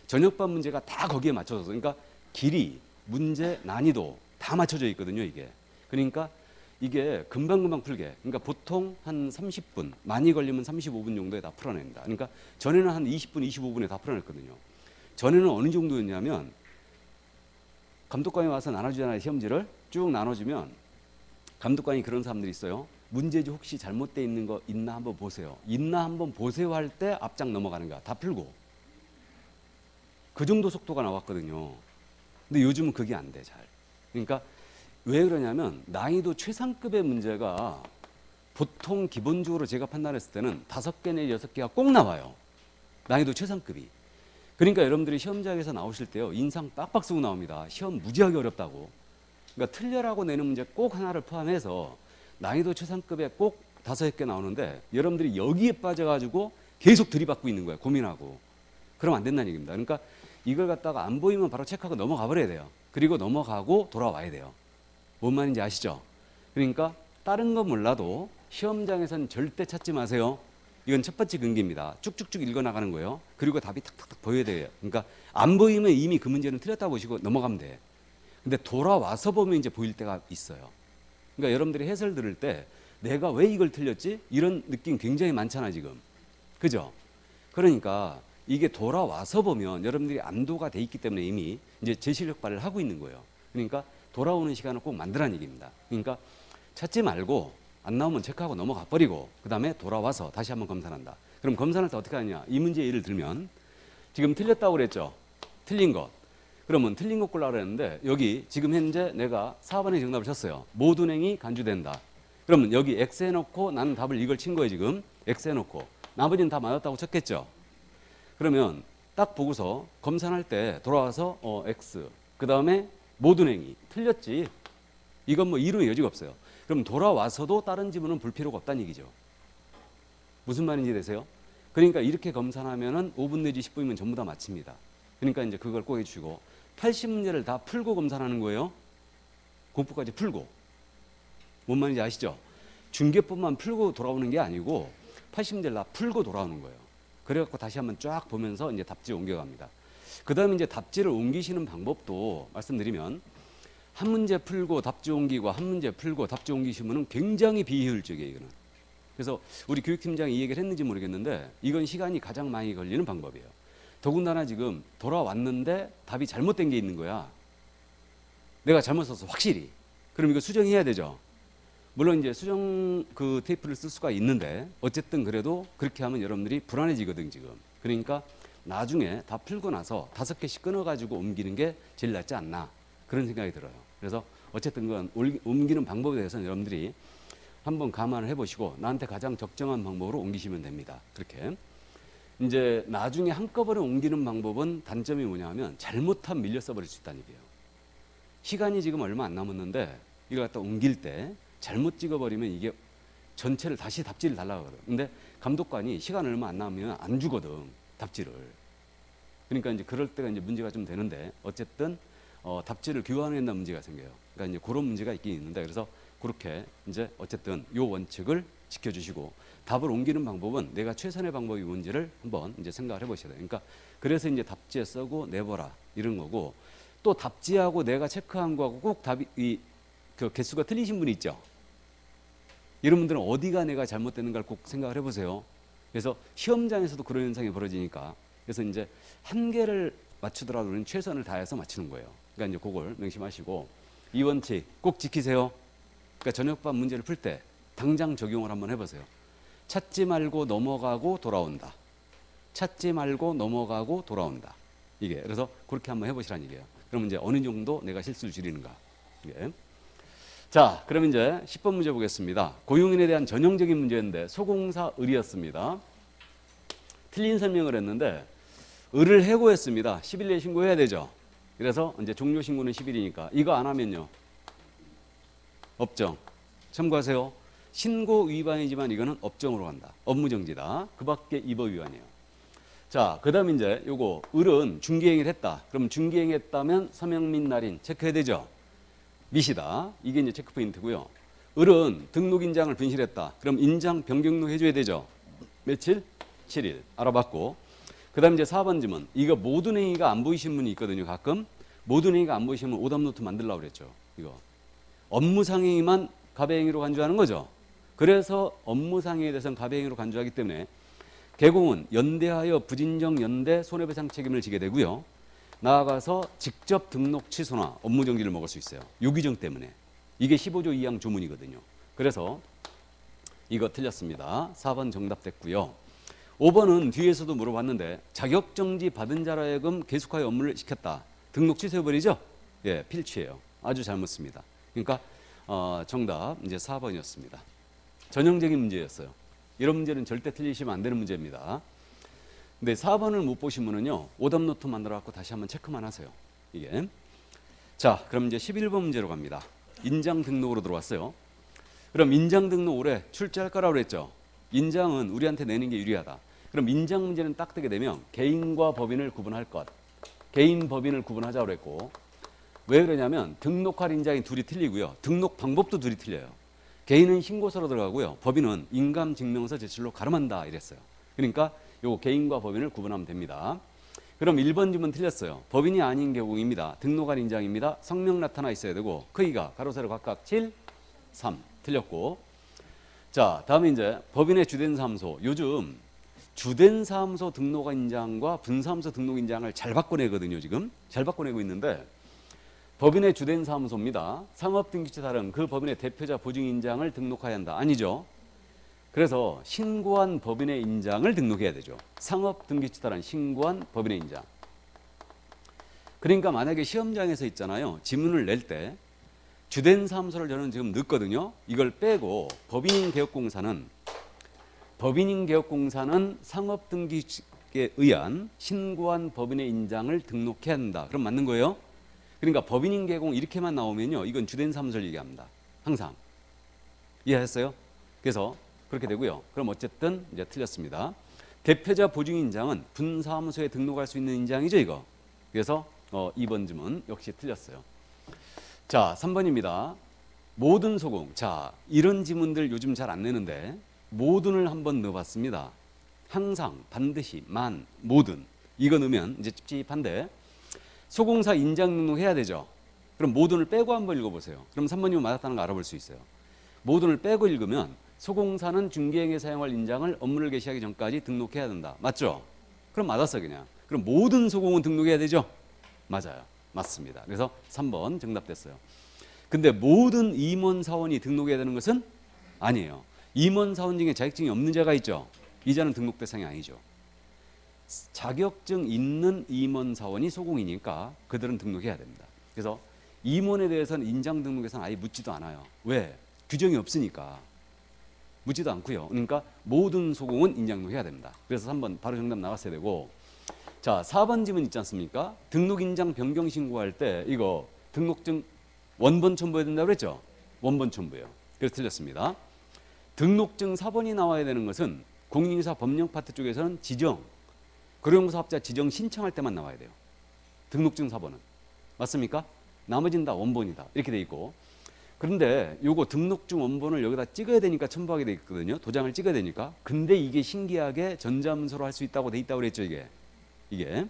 저녁반 문제가 다 거기에 맞춰져서 그러니까 길이, 문제, 난이도 다 맞춰져 있거든요. 이게. 그러니까 이게 금방금방 풀게. 그러니까 보통 한 30분, 많이 걸리면 35분 정도에 다 풀어냅니다. 그러니까 전에는 한 20분, 25분에 다 풀어냈거든요. 전에는 어느 정도였냐면 감독관이 와서 나눠주잖아요. 시험지를 쭉 나눠주면 감독관이 그런 사람들이 있어요. 문제지 혹시 잘못되어 있는 거 있나 한번 보세요. 있나 한번 보세요 할 때 앞장 넘어가는 거야. 다 풀고. 그 정도 속도가 나왔거든요. 근데 요즘은 그게 안 돼, 잘. 그러니까 왜 그러냐면 난이도 최상급의 문제가 보통 기본적으로 제가 판단했을 때는 5개 내지 6개가 꼭 나와요. 난이도 최상급이. 그러니까 여러분들이 시험장에서 나오실 때요, 인상 빡빡 쓰고 나옵니다. 시험 무지하게 어렵다고. 그러니까 틀려라고 내는 문제 꼭 하나를 포함해서 난이도 최상급에 꼭 5개 나오는데 여러분들이 여기에 빠져가지고 계속 들이받고 있는 거예요. 고민하고. 그럼 안 된다는 얘기입니다. 그러니까 이걸 갖다가 안 보이면 바로 체크하고 넘어가 버려야 돼요. 그리고 넘어가고 돌아와야 돼요. 뭔 말인지 아시죠? 그러니까 다른 건 몰라도 시험장에서는 절대 찾지 마세요. 이건 첫 번째 금기입니다. 쭉쭉쭉 읽어나가는 거예요. 그리고 답이 탁탁탁 보여야 돼요. 그러니까 안 보이면 이미 그 문제는 틀렸다고 보시고 넘어가면 돼. 근데 돌아와서 보면 이제 보일 때가 있어요. 그러니까 여러분들이 해설 들을 때 내가 왜 이걸 틀렸지? 이런 느낌 굉장히 많잖아 지금. 그죠? 그러니까 이게 돌아와서 보면 여러분들이 안도가 돼 있기 때문에 이미 이제 제시력 발휘를 하고 있는 거예요. 그러니까 돌아오는 시간을 꼭 만들라는 얘기입니다. 그러니까 찾지 말고 안 나오면 체크하고 넘어가 버리고 그 다음에 돌아와서 다시 한번 검사한다. 그럼 검사할 때 어떻게 하냐? 이 문제 예를 들면 지금 틀렸다고 그랬죠? 틀린 것. 그러면 틀린 것 골라라 그랬는데 여기 지금 현재 내가 4번의 정답을 쳤어요. 모든 행이 간주된다. 그러면 여기 X 해놓고 나는 답을 이걸 친 거예요 지금. X 해놓고. 나머지는 다 맞았다고 쳤겠죠? 그러면 딱 보고서 검사할 때 돌아와서 X. 그 다음에 모든 행이 틀렸지. 이건 뭐 이론의 여지가 없어요. 그럼 돌아와서도 다른 지문은 볼 필요가 없다는 얘기죠. 무슨 말인지 되세요? 그러니까 이렇게 검사하면은 5분 내지 10분이면 전부 다 맞춥니다. 그러니까 이제 그걸 꼭 해주시고 80문제를 다 풀고 검사하는 거예요. 공부까지 풀고. 뭔 말인지 아시죠? 중개법만 풀고 돌아오는 게 아니고 80문제를 다 풀고 돌아오는 거예요. 그래갖고 다시 한번 쫙 보면서 이제 답지 옮겨갑니다. 그 다음에 이제 답지를 옮기시는 방법도 말씀드리면 한 문제 풀고 답지 옮기고 한 문제 풀고 답지 옮기시면 굉장히 비효율적이에요, 이거는. 그래서 우리 교육팀장이 이 얘기를 했는지 모르겠는데 이건 시간이 가장 많이 걸리는 방법이에요. 더군다나 지금 돌아왔는데 답이 잘못된 게 있는 거야. 내가 잘못 썼어, 확실히. 그럼 이거 수정해야 되죠. 물론 이제 수정 그 테이프를 쓸 수가 있는데 어쨌든 그래도 그렇게 하면 여러분들이 불안해지거든 지금. 그러니까 나중에 다 풀고 나서 5개씩 끊어가지고 옮기는 게 제일 낫지 않나 그런 생각이 들어요. 그래서 어쨌든 그건 옮기는 방법에 대해서는 여러분들이 한번 감안을 해보시고 나한테 가장 적정한 방법으로 옮기시면 됩니다. 그렇게. 이제 나중에 한꺼번에 옮기는 방법은 단점이 뭐냐면 잘못하면 밀려 써버릴 수 있다는 얘기예요. 시간이 지금 얼마 안 남았는데 이걸 갖다 옮길 때 잘못 찍어버리면 이게 전체를 다시 답지를 달라고 하거든. 근데 감독관이 시간 얼마 안 남으면 안 주거든, 답지를. 그러니까 이제 그럴 때가 이제 문제가 좀 되는데 어쨌든 답지를 교환해야 한다는 문제가 생겨요. 그러니까 이제 그런 문제가 있긴 있는데 그래서 그렇게 이제 어쨌든 요 원칙을 지켜주시고 답을 옮기는 방법은 내가 최선의 방법이 뭔지를 한번 이제 생각을 해보셔야 돼요. 그러니까 그래서 이제 답지에 써고 내보라 이런 거고 또 답지하고 내가 체크한 거하고 꼭 답이 그 개수가 틀리신 분이 있죠. 이런 분들은 어디가 내가 잘못되는가를 꼭 생각을 해보세요. 그래서 시험장에서도 그런 현상이 벌어지니까 그래서 이제 한 개를 맞추더라도 최선을 다해서 맞추는 거예요. 그러니까 이제 그걸 명심하시고 이 원칙 꼭 지키세요. 그러니까 저녁밥 문제를 풀 때 당장 적용을 한번 해보세요. 찾지 말고 넘어가고 돌아온다. 찾지 말고 넘어가고 돌아온다. 이게 그래서 그렇게 한번 해보시라는 얘기예요. 그러면 이제 어느 정도 내가 실수를 줄이는가. 이게. 자, 그럼 이제 10번 문제 보겠습니다. 고용인에 대한 전형적인 문제인데 소공사 을이었습니다. 틀린 설명을 했는데 을을 해고했습니다. 10일 내에 신고해야 되죠. 그래서 이제 종료 신고는 10일이니까 이거 안 하면요. 업정. 참고하세요. 신고 위반이지만 이거는 업정으로 간다. 업무정지다. 그 밖에 입법 위반이에요. 자, 그 다음 이제 요거 을은 중개행위를 했다. 그럼 중개행위했다면 서명 및 날인 체크해야 되죠. 미시다. 이게 이제 체크 포인트고요. 을은 등록 인장을 분실했다. 그럼 인장 변경로 해줘야 되죠. 며칠? 7일. 알아봤고. 그 다음 이제 4번 지문. 이거 모든 행위가 안 보이신 분이 있거든요. 가끔. 모든 행위가 안 보이시면 오답노트 만들려고 그랬죠. 이거. 업무상행위만 가배행위로 간주하는 거죠. 그래서 업무상행위에 대해서는 가배행위로 간주하기 때문에 개공은 연대하여 부진정 연대 손해배상 책임을 지게 되고요. 나아가서 직접 등록 취소나 업무정지를 먹을 수 있어요. 요기정 때문에. 이게 15조 2항 조문이거든요. 그래서 이거 틀렸습니다. 4번 정답 됐고요. 5번은 뒤에서도 물어봤는데 자격정지 받은 자로 하여금 계속하여 업무를 시켰다. 등록 취소해버리죠? 예, 필취예요. 아주 잘 묻습니다. 그러니까 정답 이제 4번이었습니다. 전형적인 문제였어요. 이런 문제는 절대 틀리시면 안 되는 문제입니다. 근데 4번을 못 보시면은요, 오답 노트 만들어 갖고 다시 한번 체크만 하세요. 이게. 자, 그럼 이제 11번 문제로 갑니다. 인장 등록으로 들어왔어요. 그럼 인장 등록 올해 출제할 거라고 그랬죠. 인장은 우리한테 내는 게 유리하다. 그럼 인장 문제는 딱 뜨게 되면 개인과 법인을 구분할 것. 개인, 법인을 구분하자고 그랬고, 왜 그러냐면 등록할 인장이 둘이 틀리고요. 등록 방법도 둘이 틀려요. 개인은 신고서로 들어가고요. 법인은 인감증명서 제출로 가름한다 이랬어요. 그러니까 요 개인과 법인을 구분하면 됩니다. 그럼 1번 질문 틀렸어요. 법인이 아닌 경우입니다. 등록할 인장입니다. 성명 나타나 있어야 되고 크기가 가로 세로 각각 7, 3 틀렸고, 자 다음에 이제 법인의 주된 사무소. 요즘 주된 사무소 등록 인장과 분사무소 등록 인장을 잘 바꿔내거든요. 지금 잘 바꿔내고 있는데 법인의 주된 사무소입니다. 상업등기처 다른 그 법인의 대표자 보증 인장을 등록해야 한다. 아니죠. 그래서 신고한 법인의 인장을 등록해야 되죠. 상업등기처 다른 신고한 법인의 인장. 그러니까 만약에 시험장에서 있잖아요. 지문을 낼 때 주된 사무소를 저는 지금 넣거든요. 이걸 빼고 법인개혁공사는 상업등기에 의한 신고한 법인의 인장을 등록해야 한다. 그럼 맞는 거예요? 그러니까 법인개공 이렇게만 나오면요, 이건 주된 사무소를 얘기합니다. 항상. 이해하셨어요? 그래서 그렇게 되고요. 그럼 어쨌든 이제 틀렸습니다. 대표자 보증 인장은 분사무소에 등록할 수 있는 인장이죠, 이거. 그래서 2번 질문 역시 틀렸어요. 자, 3번입니다. 모든 소공. 자, 이런 지문들 요즘 잘 안 내는데 모든을 한번 넣어봤습니다. 항상, 반드시, 만, 모든. 이거 넣으면 이제 찝찝한데 소공사 인장 등록해야 되죠. 그럼 모든을 빼고 한번 읽어보세요. 그럼 3번이면 맞았다는 거 알아볼 수 있어요. 모든을 빼고 읽으면 소공사는 중개행에 사용할 인장을 업무를 개시하기 전까지 등록해야 된다. 맞죠? 그럼 맞았어 그냥. 그럼 모든 소공은 등록해야 되죠? 맞아요. 맞습니다. 그래서 3번 정답 됐어요. 근데 모든 임원 사원이 등록해야 되는 것은 아니에요. 임원 사원 중에 자격증이 없는 자가 있죠. 이 자는 등록 대상이 아니죠. 자격증 있는 임원 사원이 소공이니까 그들은 등록해야 됩니다. 그래서 임원에 대해서는 인장 등록에서는 아예 묻지도 않아요. 왜? 규정이 없으니까 묻지도 않고요. 그러니까 모든 소공은 인장 등록해야 됩니다. 그래서 3번 바로 정답 나왔어야 되고, 자 4번 지문 있지 않습니까? 등록 인장 변경 신고할 때 이거 등록증 원본 첨부해야 된다고 그랬죠? 원본 첨부예요. 그래서 틀렸습니다. 등록증 4번이 나와야 되는 것은 공인인사 법령 파트 쪽에서는 지정 고령사업자 지정 신청할 때만 나와야 돼요. 등록증 4번은. 맞습니까? 나머지는 다 원본이다. 이렇게 돼 있고. 그런데 요거 등록증 원본을 여기다 찍어야 되니까 첨부하게 돼 있거든요. 도장을 찍어야 되니까. 근데 이게 신기하게 전자문서로 할 수 있다고 돼 있다고 그랬죠, 이게.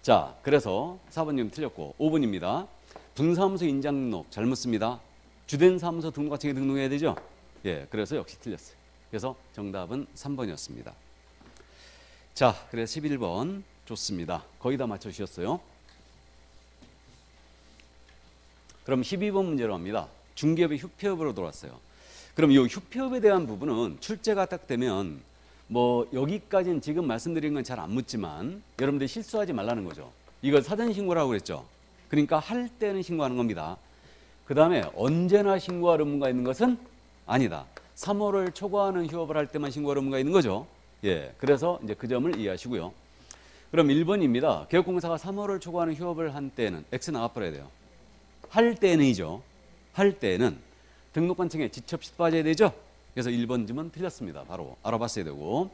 자, 그래서 4번님 틀렸고 5번입니다. 분사무소 인장 등록 잘못 씁니다. 주된 사무소 등록과청에 등록해야 되죠? 예, 그래서 역시 틀렸어요. 그래서 정답은 3번이었습니다. 자, 그래서 11번 좋습니다. 거의 다 맞춰주셨어요. 그럼 12번 문제로 합니다. 중개업의 휴폐업으로 돌아왔어요. 그럼 이 휴폐업에 대한 부분은 출제가 딱 되면 뭐 여기까지는 지금 말씀드린 건 잘 안 묻지만 여러분들 실수하지 말라는 거죠. 이거 사전 신고라고 그랬죠. 그러니까 할 때는 신고하는 겁니다. 그 다음에 언제나 신고할 의무가 있는 것은 아니다. 3월을 초과하는 휴업을 할 때만 신고할 의무가 있는 거죠. 예, 그래서 이제 그 점을 이해하시고요. 그럼 1번입니다. 개업공사가 3월을 초과하는 휴업을 한 때는 X 나와버려야 돼요. 할 때는이죠. 할 때는 등록관청에 지체 없이 빠져야 되죠. 그래서 1번 지문 틀렸습니다. 바로 알아봤어야 되고,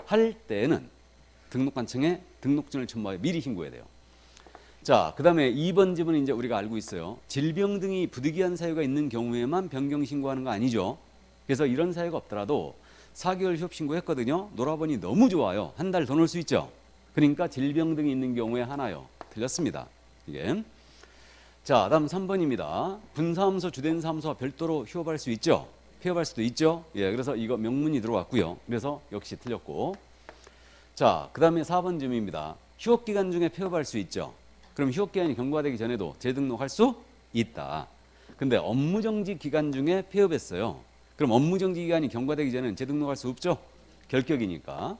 할 때는 등록관청에 등록증을 첨부하여 미리 신고해야 돼요. 자, 그 다음에 2번 지문은 이제 우리가 알고 있어요. 질병 등이 부득이한 사유가 있는 경우에만 변경 신고하는 거 아니죠. 그래서 이런 사유가 없더라도 4개월 휴업 신고했거든요. 놀아보니 너무 좋아요. 한 달 더 놀 수 있죠. 그러니까 질병 등이 있는 경우에 하나요. 틀렸습니다. 이게. 자, 다음 3번입니다. 분사무소, 주된 사무소와 별도로 휴업할 수 있죠. 폐업할 수도 있죠. 예, 그래서 이거 명문이 들어왔고요. 그래서 역시 틀렸고. 자, 그 다음에 4번 질문입니다. 휴업 기간 중에 폐업할 수 있죠. 그럼 휴업 기간이 경과되기 전에도 재등록할 수 있다. 근데 업무정지 기간 중에 폐업했어요. 그럼 업무정지 기간이 경과되기 전에는 재등록할 수 없죠. 결격이니까.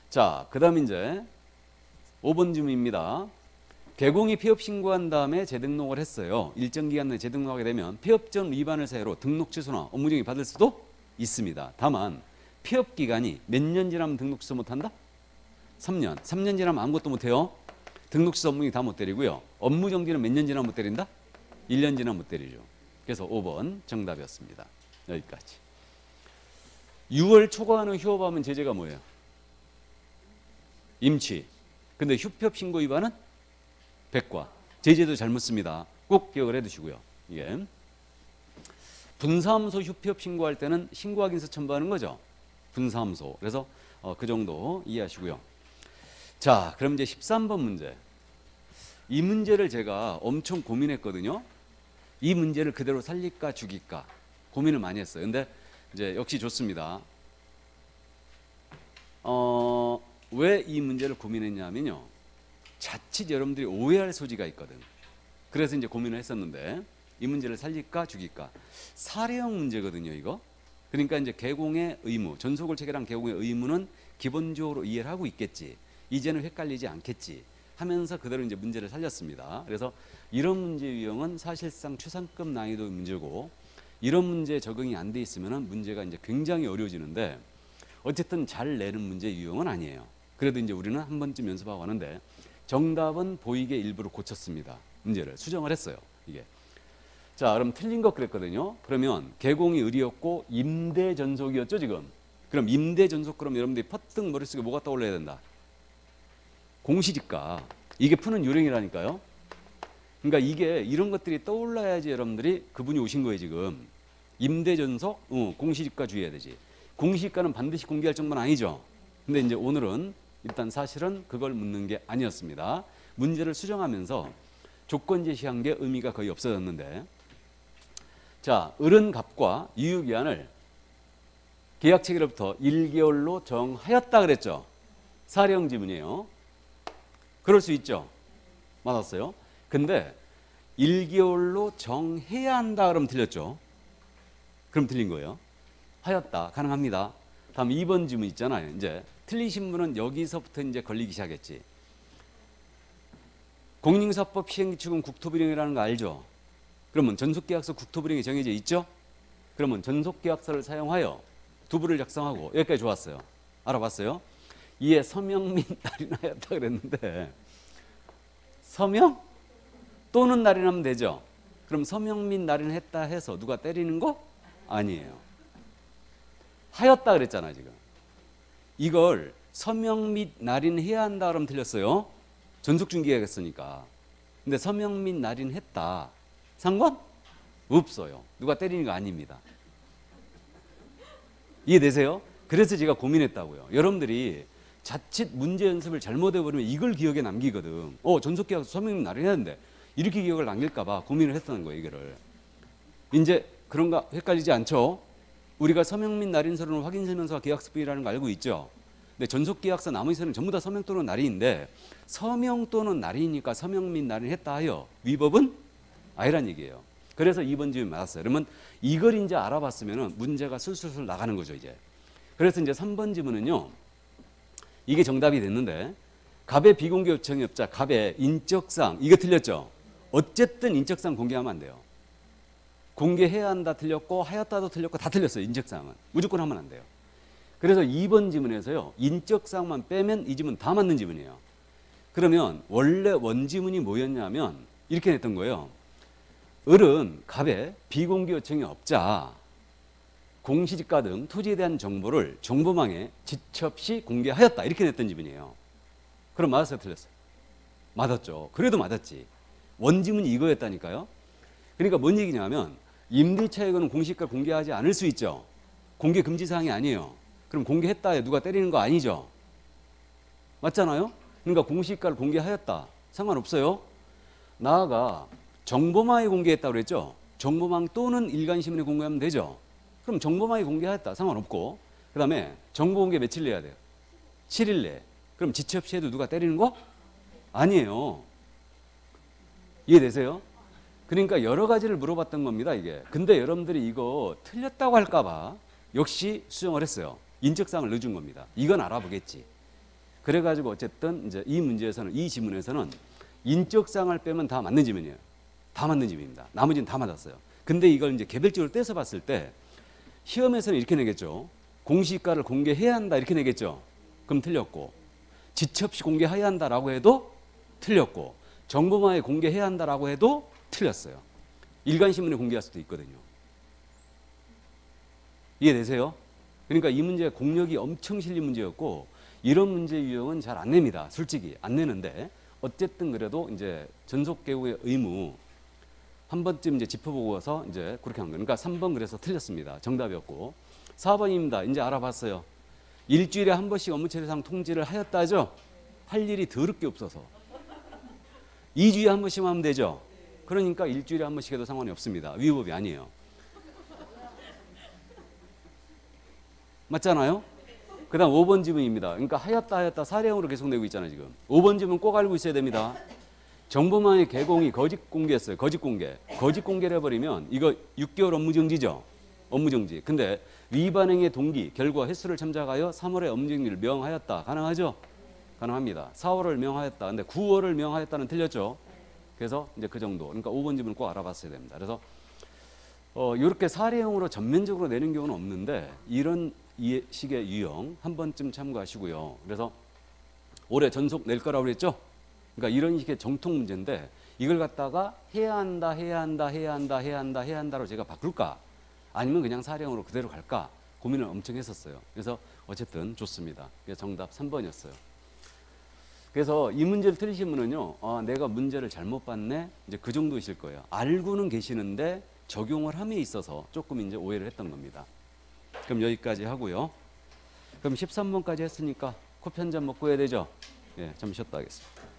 자, 그 다음 이제 5번 질문입니다. 개공이 폐업 신고한 다음에 재등록을 했어요. 일정 기간 내에 재등록하게 되면 폐업 전 위반을 사유로 등록 취소나 업무정지 받을 수도 있습니다. 다만 폐업 기간이 몇 년 지나면 등록 취소 못한다? 3년. 3년 지나면 아무것도 못해요. 등록 취소 업무정지 다 못 때리고요. 업무정지는 몇 년 지나면 못 때린다? 1년 지나면 못 때리죠. 그래서 5번 정답이었습니다. 여기까지. 6월 초과하는 휴업하면 제재가 뭐예요? 임치. 근데 휴폐업 신고 위반은 백과. 제재도 잘못 씁니다. 꼭 기억을 해두시고요. 이게 분사함소 휴폐업 신고할 때는 신고 확인서 첨부하는 거죠. 분사함소. 그래서 그 정도 이해하시고요. 자, 그럼 이제 13번 문제. 이 문제를 제가 엄청 고민했거든요. 이 문제를 그대로 살릴까 죽일까 고민을 많이 했어요. 근데 이제 역시 좋습니다. 왜 이 문제를 고민했냐면요. 자칫 여러분들이 오해할 소지가 있거든. 그래서 이제 고민을 했었는데 이 문제를 살릴까 죽일까. 사례형 문제거든요, 이거. 그러니까 이제 개공의 의무, 전속을 체결한 개공의 의무는 기본적으로 이해를 하고 있겠지. 이제는 헷갈리지 않겠지. 하면서 그대로 이제 문제를 살렸습니다. 그래서 이런 문제 유형은 사실상 최상급 난이도 문제고 이런 문제에 적응이 안 돼 있으면은 문제가 이제 굉장히 어려워지는데 어쨌든 잘 내는 문제 유형은 아니에요. 그래도 이제 우리는 한 번쯤 연습하고 하는데 정답은 보이게 일부러 고쳤습니다. 문제를 수정을 했어요. 이게. 자, 그럼 틀린 것 그랬거든요. 그러면 개공이 을이었고 임대 전속이었죠, 지금. 그럼 임대 전속 그럼 여러분들이 퍼뜩 머릿속에 뭐가 떠올라야 된다? 공시지가. 이게 푸는 요령이라니까요. 그러니까 이게 이런 것들이 떠올라야지 여러분들이 그분이 오신 거예요, 지금. 임대 전속, 공시지가 주의해야 되지. 공시지가는 반드시 공개할 정도는 아니죠. 근데 이제 오늘은 일단 사실은 그걸 묻는 게 아니었습니다. 문제를 수정하면서 조건 제시한 게 의미가 거의 없어졌는데, 자, 을은 값과 유효기한을 계약 체결로부터 1개월로 정하였다 그랬죠. 사례형 지문이에요. 그럴 수 있죠. 맞았어요. 근데 1개월로 정해야 한다 그러면 틀렸죠. 그럼 틀린 거예요. 하였다. 가능합니다. 다음 2번 지문 있잖아요. 이제 틀리신 분은 여기서부터 이제 걸리기 시작했지. 공인인사법 시행규칙은 국토부령이라는 거 알죠? 그러면 전속계약서 국토부령이 정해져 있죠? 그러면 전속계약서를 사용하여 두부를 작성하고 여기까지 좋았어요. 알아봤어요? 이에 서명 및 날인하였다 그랬는데 서명 또는 날인하면 되죠? 그럼 서명 및 날인했다 해서 누가 때리는 거? 아니에요. 하였다 그랬잖아 지금. 이걸 서명 및 날인해야 한다 그러면 틀렸어요. 전속중개하겠으니까. 근데 서명 및 날인했다. 상관? 없어요. 누가 때리는 거 아닙니다. 이해되세요? 그래서 제가 고민했다고요. 여러분들이 자칫 문제 연습을 잘못해버리면 이걸 기억에 남기거든. 전속계약서 서명 및 날인해야 하는데 이렇게 기억을 남길까 봐 고민을 했다는 거예요. 이거를. 이제 그런가 헷갈리지 않죠? 우리가 서명 및 날인서류는 확인설명서와 계약서법이라는 거 알고 있죠? 근데 전속계약서 나머지서는 전부 다 서명 또는 날인인데 서명 또는 날이니까 서명 및 날인했다 하여 위법은 아니란 얘기예요. 그래서 2번 질문이 맞았어요. 그러면 이걸 이제 알아봤으면 문제가 술술술 나가는 거죠 이제. 그래서 이제 3번 질문은요. 이게 정답이 됐는데 갑의 비공개 요청이 없자 갑의 인적사항 이거 틀렸죠? 어쨌든 인적사항 공개하면 안 돼요. 공개해야 한다 틀렸고 하였다도 틀렸고 다 틀렸어요. 인적사항은. 무조건 하면 안 돼요. 그래서 2번 지문에서요. 인적사항만 빼면 이 지문 다 맞는 지문이에요. 그러면 원래 원지문이 뭐였냐면 이렇게 냈던 거예요. 을은 갑에 비공개 요청이 없자 공시지가 등 토지에 대한 정보를 정보망에 지체 없이 공개하였다. 이렇게 냈던 지문이에요. 그럼 맞았어요? 틀렸어요? 맞았죠. 그래도 맞았지. 원지문이 이거였다니까요. 그러니까 뭔 얘기냐면 임대차익은 공시지가 공개하지 않을 수 있죠. 공개 금지 사항이 아니에요. 그럼 공개했다 해 누가 때리는 거 아니죠. 맞잖아요. 그러니까 공시지가를 공개하였다. 상관없어요. 나아가 정보망에 공개했다고 그랬죠. 정보망 또는 일간신문에 공개하면 되죠. 그럼 정보망에 공개하였다. 상관없고 그 다음에 정보 공개 며칠 내야 돼요? 7일 내. 그럼 지체 없이 해도 누가 때리는 거? 아니에요. 이해되세요? 그러니까 여러 가지를 물어봤던 겁니다, 이게. 근데 여러분들이 이거 틀렸다고 할까봐 역시 수정을 했어요. 인적사항을 넣어준 겁니다. 이건 알아보겠지. 그래가지고 어쨌든 이제 이 문제에서는, 이 지문에서는 인적사항을 빼면 다 맞는 지문이에요. 다 맞는 지문입니다. 나머지는 다 맞았어요. 근데 이걸 이제 개별적으로 떼서 봤을 때 시험에서는 이렇게 내겠죠. 공시가를 공개해야 한다 이렇게 내겠죠. 그럼 틀렸고, 지체 없이 공개해야 한다라고 해도 틀렸고, 정보망에 공개해야 한다라고 해도 틀렸어요. 일간신문에 공개할 수도 있거든요. 이해되세요? 그러니까 이 문제 공력이 엄청 실린 문제였고, 이런 문제 유형은 잘 안 냅니다. 솔직히 안 내는데, 어쨌든 그래도 이제 전속 개국의 의무 한 번쯤 이제 짚어보고서 이제 그렇게 한 거예요. 그러니까 3번 그래서 틀렸습니다. 정답이었고, 4번입니다. 이제 알아봤어요. 일주일에 한 번씩 업무처리상 통지를 하였다죠? 할 일이 더럽게 없어서. 2주에 한 번씩 하면 되죠? 그러니까 일주일에 한 번씩 해도 상관이 없습니다. 위법이 아니에요. 맞잖아요? 그 다음 5번 지문입니다. 그러니까 하였다 사례형으로 계속 내고 있잖아요, 지금. 5번 지문 꼭 알고 있어야 됩니다. 정보망의 개공이 거짓 공개했어요. 거짓 공개. 거짓 공개를 해버리면 이거 6개월 업무정지죠? 업무정지. 근데 위반행위의 동기, 결과, 횟수를 참작하여 3월에 업무정지를 명하였다. 가능하죠? 가능합니다. 4월을 명하였다. 근데 9월을 명하였다는 틀렸죠? 그래서 이제 그 정도. 그러니까 5번 지문을 꼭 알아봤어야 됩니다. 그래서 이렇게 사례형으로 전면적으로 내는 경우는 없는데 이런 식의 유형 한 번쯤 참고하시고요. 그래서 올해 전속 낼 거라고 그랬죠? 그러니까 이런 식의 정통 문제인데 이걸 갖다가 해야 한다로 제가 바꿀까? 아니면 그냥 사례형으로 그대로 갈까? 고민을 엄청 했었어요. 그래서 어쨌든 좋습니다. 그래서 정답 3번이었어요. 그래서 이 문제를 틀리신 분은요, 내가 문제를 잘못 봤네? 이제 그 정도이실 거예요. 알고는 계시는데 적용을 함에 있어서 조금 이제 오해를 했던 겁니다. 그럼 여기까지 하고요. 그럼 13번까지 했으니까 커피 한 잔 먹고 해야 되죠? 예, 잠시 쉬었다 하겠습니다.